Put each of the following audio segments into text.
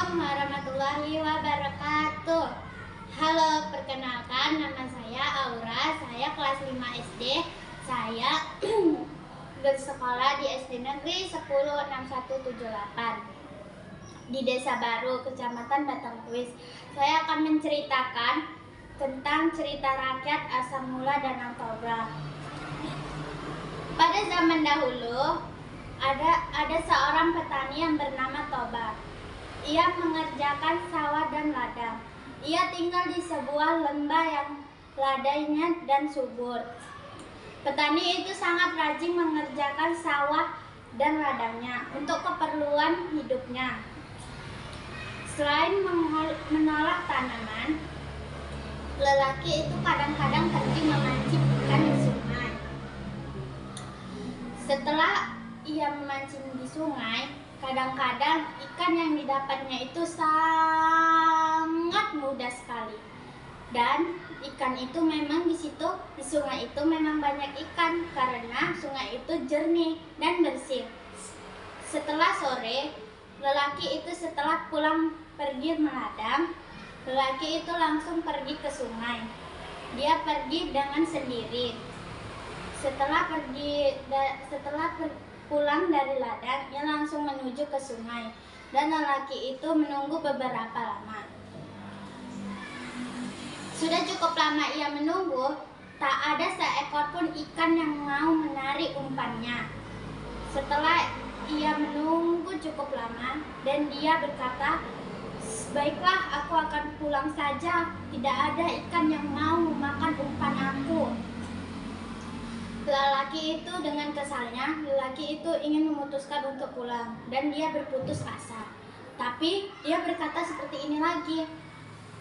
Assalamualaikum warahmatullahi wabarakatuh. Halo, perkenalkan nama saya Aura. Saya kelas 5 SD. Saya bersekolah di SD Negeri 106178 di Desa Baru, Kecamatan Batangkuis. Saya akan menceritakan tentang cerita rakyat asal mula Danau Toba. Pada zaman dahulu ada seorang petani yang bernama Toba. Ia mengerjakan sawah dan ladang. Ia tinggal di sebuah lembah yang ladainya dan subur. Petani itu sangat rajin mengerjakan sawah dan ladangnya untuk keperluan hidupnya. Selain menolak tanaman, lelaki itu kadang-kadang pergi memancing ikan di sungai. Setelah ia memancing di sungai, kadang-kadang ikan yang didapatnya itu sangat mudah sekali. Dan ikan itu memang di sungai itu memang banyak ikan karena sungai itu jernih dan bersih. Setelah sore, lelaki itu setelah pulang pergi meladang, lelaki itu langsung pergi ke sungai. Dia pergi dengan sendiri. Setelah pulang dari ladang, ia langsung menuju ke sungai, dan lelaki itu menunggu beberapa lama. Sudah cukup lama ia menunggu, tak ada seekor pun ikan yang mau menarik umpannya. Setelah ia menunggu cukup lama, dan dia berkata, "Baiklah, aku akan pulang saja. Tidak ada ikan yang mau memakan umpan aku." Lelaki itu dengan kesalnya, lelaki itu ingin memutuskan untuk pulang dan dia berputus asa. Tapi dia berkata seperti ini lagi,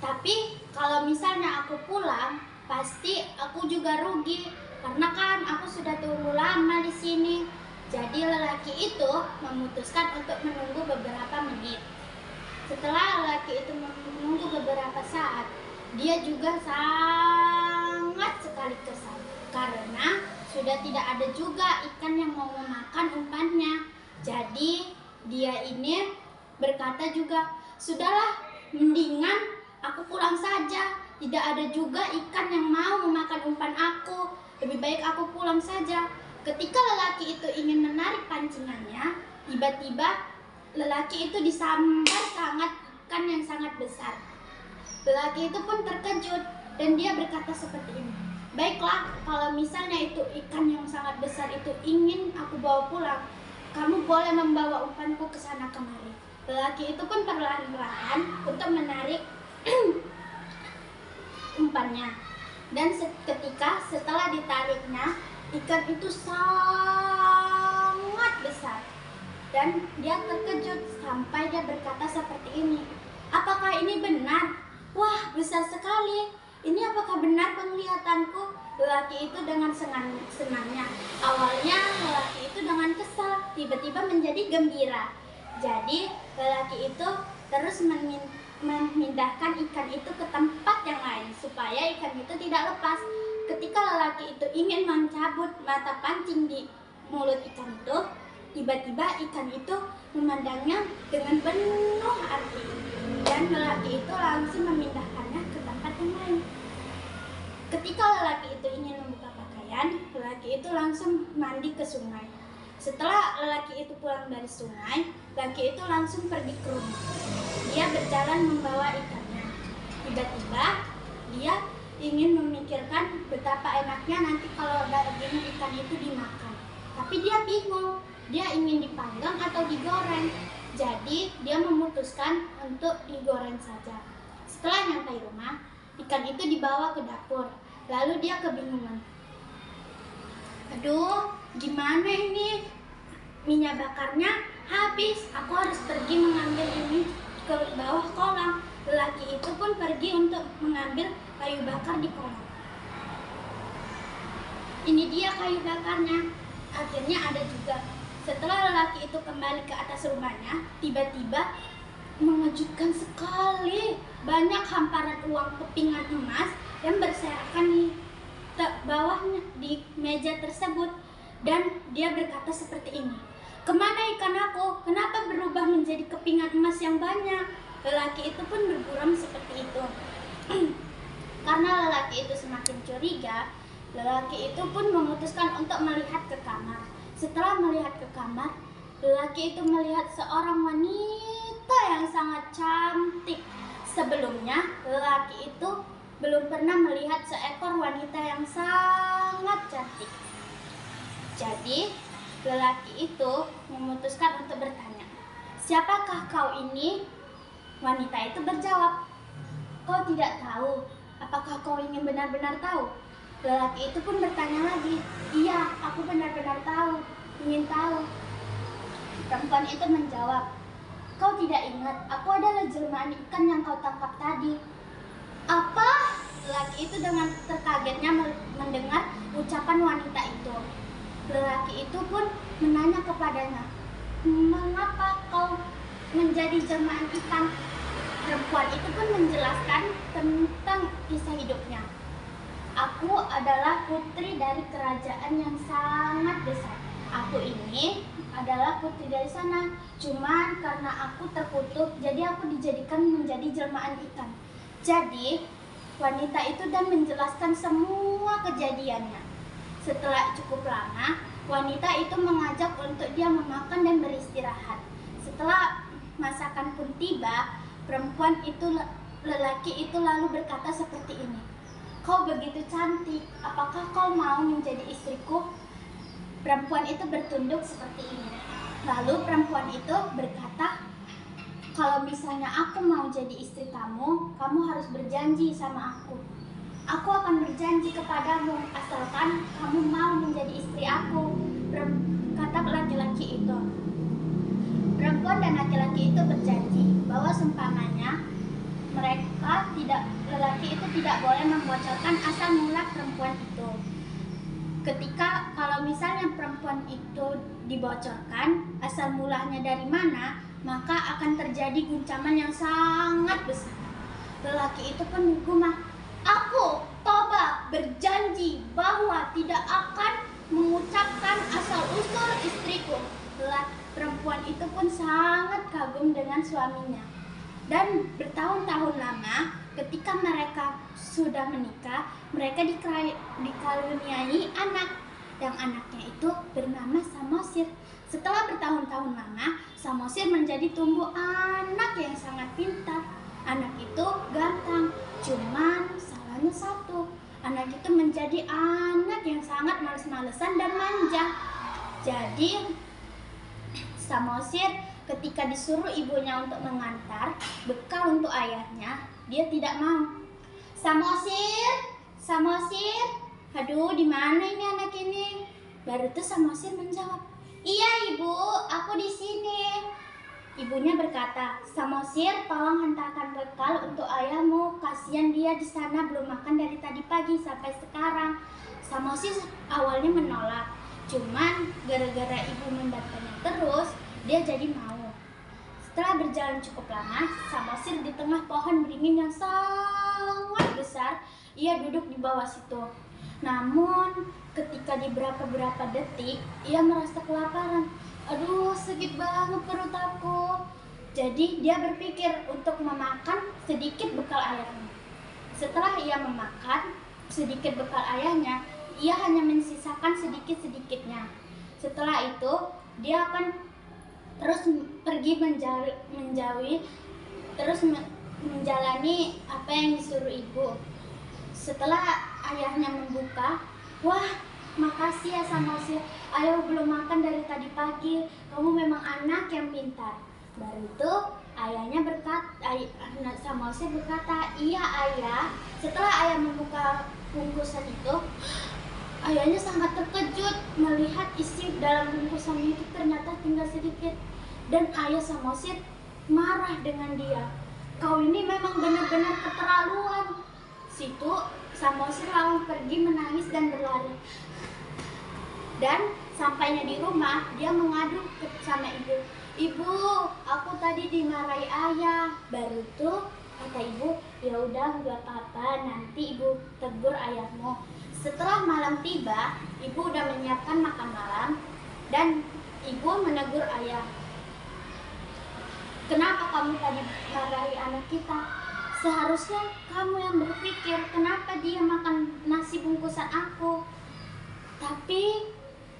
"Tapi kalau misalnya aku pulang, pasti aku juga rugi karena kan aku sudah tunggu lama di sini." Jadi lelaki itu memutuskan untuk menunggu beberapa menit. Setelah lelaki itu menunggu beberapa saat, dia juga sangat sekali kesal karena sudah tidak ada juga ikan yang mau memakan umpannya. Jadi dia ini berkata juga, "Sudahlah, mendingan aku pulang saja. Tidak ada juga ikan yang mau memakan umpan aku. Lebih baik aku pulang saja." Ketika lelaki itu ingin menarik pancingannya, tiba-tiba lelaki itu disambar ikan yang sangat besar. Lelaki itu pun terkejut dan dia berkata seperti ini, "Baiklah, kalau misalnya itu ikan yang sangat besar itu ingin aku bawa pulang, kamu boleh membawa umpanku ke sana kemari." Lelaki itu pun perlahan-lahan untuk menarik umpannya. Dan setelah ditariknya, ikan itu sangat besar. Dan dia terkejut sampai dia berkata seperti ini, "Apakah ini benar? Wah, besar sekali. Ini apakah benar penglihatanku?" Lelaki itu dengan senangnya. Awalnya lelaki itu dengan kesal, tiba-tiba menjadi gembira. Jadi lelaki itu terus memindahkan ikan itu ke tempat yang lain supaya ikan itu tidak lepas. Ketika lelaki itu ingin mencabut mata pancing di mulut ikan itu, tiba-tiba ikan itu memandangnya dengan penuh arti. Dan lelaki itu langsung memindahkannya ke tempat yang lain. Ketika lelaki itu ingin membuka pakaian, lelaki itu langsung mandi ke sungai. Setelah lelaki itu pulang dari sungai, lelaki itu langsung pergi ke rumah. Dia berjalan membawa ikannya. Tiba-tiba dia ingin memikirkan betapa enaknya nanti kalau daging ikan itu dimakan. Tapi dia bingung, dia ingin dipanggang atau digoreng. Jadi dia memutuskan untuk digoreng saja. Setelah nyampe rumah, ikan itu dibawa ke dapur. Lalu dia kebingungan. "Aduh, gimana ini? Minyak bakarnya habis. Aku harus pergi mengambil ini ke bawah kolam." Lelaki itu pun pergi untuk mengambil kayu bakar di kolam. Ini dia kayu bakarnya. Akhirnya ada juga. Setelah lelaki itu kembali ke atas rumahnya, tiba-tiba mengejutkan sekali. Banyak hamparan uang kepingan emas yang berserakan di bawahnya di meja tersebut. Dan dia berkata seperti ini, "Kemana ikan aku? Kenapa berubah menjadi kepingan emas yang banyak?" lelaki itu pun bergurau seperti itu. Karena lelaki itu semakin curiga, lelaki itu pun memutuskan untuk melihat ke kamar. Setelah melihat ke kamar, lelaki itu melihat seorang wanita yang sangat cantik. Sebelumnya, lelaki itu belum pernah melihat seekor wanita yang sangat cantik. Jadi, lelaki itu memutuskan untuk bertanya, "Siapakah kau ini?" Wanita itu berjawab, "Kau tidak tahu. Apakah kau ingin benar-benar tahu?" Lelaki itu pun bertanya lagi, "Iya, aku benar-benar tahu, ingin tahu." Perempuan itu menjawab, "Kau tidak ingat, aku adalah jelmaan ikan yang kau tangkap tadi." "Apa?" Lelaki itu dengan terkagetnya mendengar ucapan wanita itu. Lelaki itu pun menanya kepadanya, "Mengapa kau menjadi jelmaan ikan?" Perempuan itu pun menjelaskan tentang kisah hidupnya. "Aku adalah putri dari kerajaan yang sangat besar. Aku ini adalah putri dari sana. Cuman karena aku terkutuk, jadi aku dijadikan menjadi jelmaan ikan." Jadi, wanita itu dan menjelaskan semua kejadiannya. Setelah cukup lama, wanita itu mengajak untuk dia memakan dan beristirahat. Setelah masakan pun tiba, perempuan itu, lelaki itu lalu berkata seperti ini, "Kau begitu cantik, apakah kau mau menjadi istriku?" Perempuan itu bertunduk seperti ini. Lalu perempuan itu berkata, "Kalau misalnya aku mau jadi istri kamu, kamu harus berjanji sama aku. Aku akan berjanji kepadamu asalkan kamu mau menjadi istri aku," kata laki-laki itu. Perempuan dan laki-laki itu berjanji bahwa seumpamanya lelaki itu tidak boleh membocorkan asal mula perempuan itu. Ketika kalau misalnya perempuan itu dibocorkan asal mulanya dari mana, maka akan terjadi guncangan yang sangat besar. Lelaki itu pun bergumam, "Aku, Toba, berjanji bahwa tidak akan mengucapkan asal-usul istriku." Perempuan itu pun sangat kagum dengan suaminya. Dan bertahun-tahun lama, ketika mereka sudah menikah, mereka dikaruniai anak. Yang anaknya itu bernama Samosir. Setelah bertahun-tahun lama, Samosir menjadi tumbuh anak yang sangat pintar. Anak itu ganteng, cuman salahnya satu. Anak itu menjadi anak yang sangat males-malesan dan manja. Jadi, Samosir ketika disuruh ibunya untuk mengantar bekal untuk ayahnya, dia tidak mau. "Samosir, Samosir, aduh, di mana ini anak ini?" Baru itu Samosir menjawab, "Iya ibu, aku di sini." Ibunya berkata, "Samosir, tolong hantarkan bekal untuk ayahmu. Kasihan dia di sana belum makan dari tadi pagi sampai sekarang." Samosir awalnya menolak, cuman gara-gara ibu membatanya terus, dia jadi mau. Setelah berjalan cukup lama, Samosir di tengah pohon beringin yang sangat besar, ia duduk di bawah situ. Namun, ketika di beberapa detik, ia merasa kelaparan. "Aduh, sakit banget perut aku." Jadi, dia berpikir untuk memakan sedikit bekal ayahnya. Setelah ia memakan sedikit bekal ayahnya, ia hanya mensisakan sedikit-sedikitnya. Setelah itu, dia akan terus pergi menjalani apa yang disuruh ibu. Setelah ayahnya membuka, "Wah, makasih ya Samosir, ayah belum makan dari tadi pagi. Kamu memang anak yang pintar." Baru itu ayahnya Samosir berkata, "Iya ayah." Setelah ayah membuka bungkusan itu, ayahnya sangat terkejut melihat isi dalam bungkusan itu ternyata tinggal sedikit. Dan ayah Samosir marah dengan dia. "Kau ini memang benar-benar keterlaluan." Situ Samosir lalu pergi menangis dan berlari. Dan sampainya di rumah, dia mengadu sama ibu. "Ibu, aku tadi dimarahi ayah." Baru itu kata ibu, "Ya udah, nggak apa-apa, nanti ibu tegur ayahmu." Setelah malam tiba, ibu udah menyiapkan makan malam dan ibu menegur ayah. Kenapa kamu tadi marahi anak kita? Seharusnya kamu yang berpikir kenapa dia makan nasi bungkusan aku. Tapi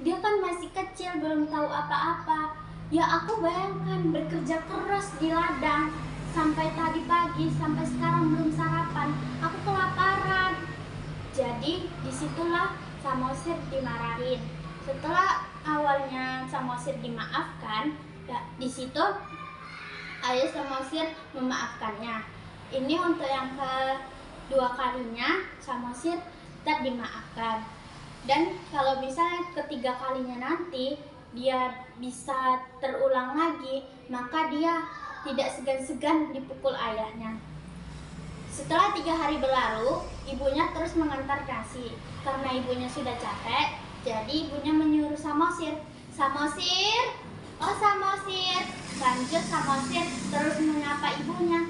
dia kan masih kecil, belum tahu apa-apa. Ya aku bayangkan bekerja keras di ladang sampai tadi pagi, sampai sekarang belum sarapan. Aku kelaparan. Jadi disitulah Samosir dimarahin. Setelah awalnya Samosir dimaafkan, ya, di situ ayah Samosir memaafkannya. Ini untuk yang kedua kalinya Samosir tetap dimaafkan. Dan kalau misalnya ketiga kalinya nanti dia bisa terulang lagi, maka dia tidak segan-segan dipukul ayahnya. Setelah 3 hari berlalu, ibunya terus mengantar nasi. Karena ibunya sudah capek, jadi ibunya menyuruh Samosir, "Samosir, oh Samosir." Lanjut Samosir terus menyapa ibunya.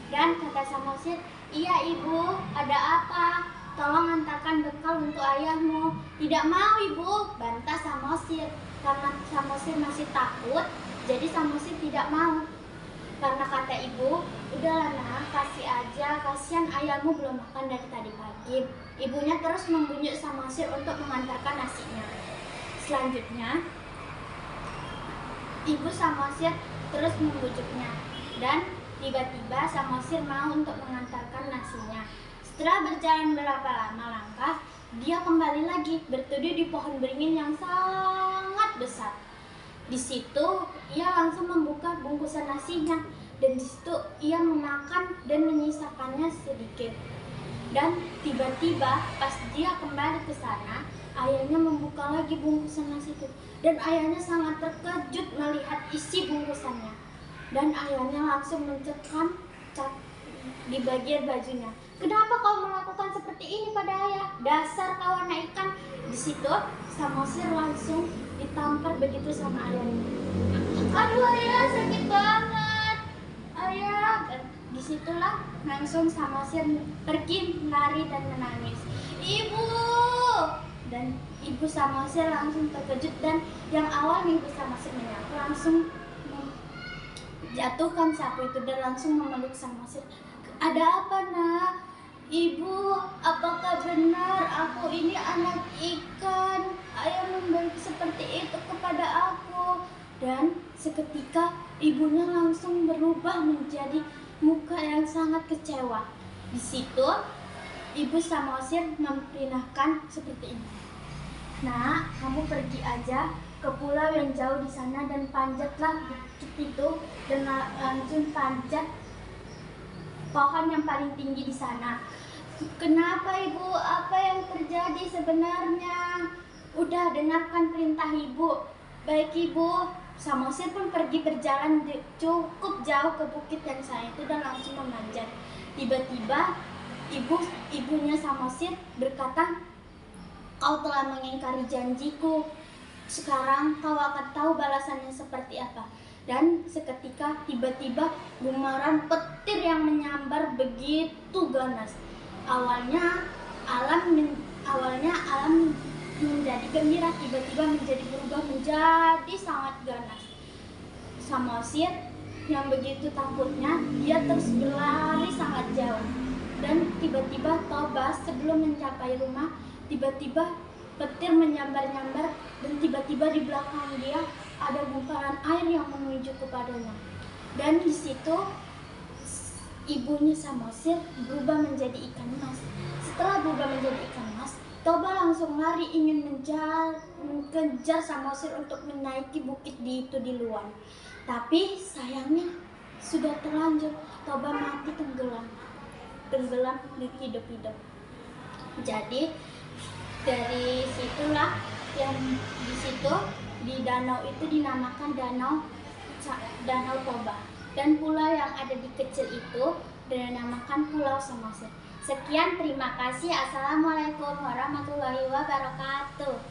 Dan kata Samosir, "Iya ibu, ada apa? Tolong antarkan bekal untuk ayahmu." "Tidak mau ibu," bantah Samosir. Karena Samosir masih takut, jadi Samosir tidak mau. Karena kata ibu, "Udahlah nak, kasih aja, kasihan ayahmu belum makan dari tadi pagi." Ibunya terus membujuk Samosir untuk mengantarkan nasinya. Selanjutnya, ibu Samosir terus membujuknya. Dan tiba-tiba Samosir mau untuk mengantarkan nasinya. Setelah berjalan berapa lama langkah, dia kembali lagi berteduh di pohon beringin yang sangat besar. Di situ ia langsung membuka bungkusan nasinya, dan di situ ia memakan dan menyisakannya sedikit. Dan tiba-tiba pas dia kembali ke sana, ayahnya membuka lagi bungkusan nasi itu, dan ayahnya sangat terkejut melihat isi bungkusannya. Dan ayahnya langsung mencekam di bagian bajunya. "Kenapa kau melakukan seperti ini pada ayah? Dasar kau anak ikan!" Di situ Samosir langsung ditampar begitu sama ayahnya. "Aduh ayah, sakit banget ayah." Disitulah langsung Samosir pergi lari dan menangis, "Ibu!" Dan ibu Samosir langsung terkejut, dan yang awal ibu Samosir menyapu langsung jatuhkan sapu itu dan langsung memeluk Samosir. "Ada apa nak? Ibu, apakah benar aku ini anak ikan? Ayah memberi seperti itu kepada aku." Dan seketika ibunya langsung berubah menjadi muka yang sangat kecewa. Di situ ibu Samosir memperingatkan seperti ini, "Nak, kamu pergi aja ke pulau yang jauh di sana dan panjatlah bukit itu dan langsung panjat pohon yang paling tinggi di sana." "Kenapa ibu? Apa yang terjadi sebenarnya?" "Udah, dengarkan perintah ibu." "Baik ibu." Samosir pun pergi berjalan cukup jauh ke bukit yang sana itu dan langsung memanjat. Tiba-tiba ibunya Samosir berkata, "Kau telah mengingkari janjiku. Sekarang kau akan tahu balasannya seperti apa." Dan seketika tiba-tiba gumparan petir yang menyambar begitu ganas. Awalnya alam menjadi gembira, tiba-tiba berubah menjadi sangat ganas. Samosir yang begitu takutnya, dia terus berlari sangat jauh. Dan tiba-tiba Tobas sebelum mencapai rumah, tiba-tiba petir menyambar-nyambar, dan tiba-tiba di belakang dia ada gumparan air yang menuju kepadanya. Dan di situ ibunya Samosir berubah menjadi ikan mas. Setelah berubah menjadi ikan mas, Toba langsung lari ingin mengejar Samosir untuk menaiki bukit itu di luar. Tapi sayangnya sudah terlanjur, Toba mati tenggelam hidup-hidup. Jadi dari situlah yang di situ di danau itu dinamakan Danau Toba, dan pulau yang ada di kecil itu dinamakan Pulau Samosir. Sekian, terima kasih. Assalamualaikum warahmatullahi wabarakatuh.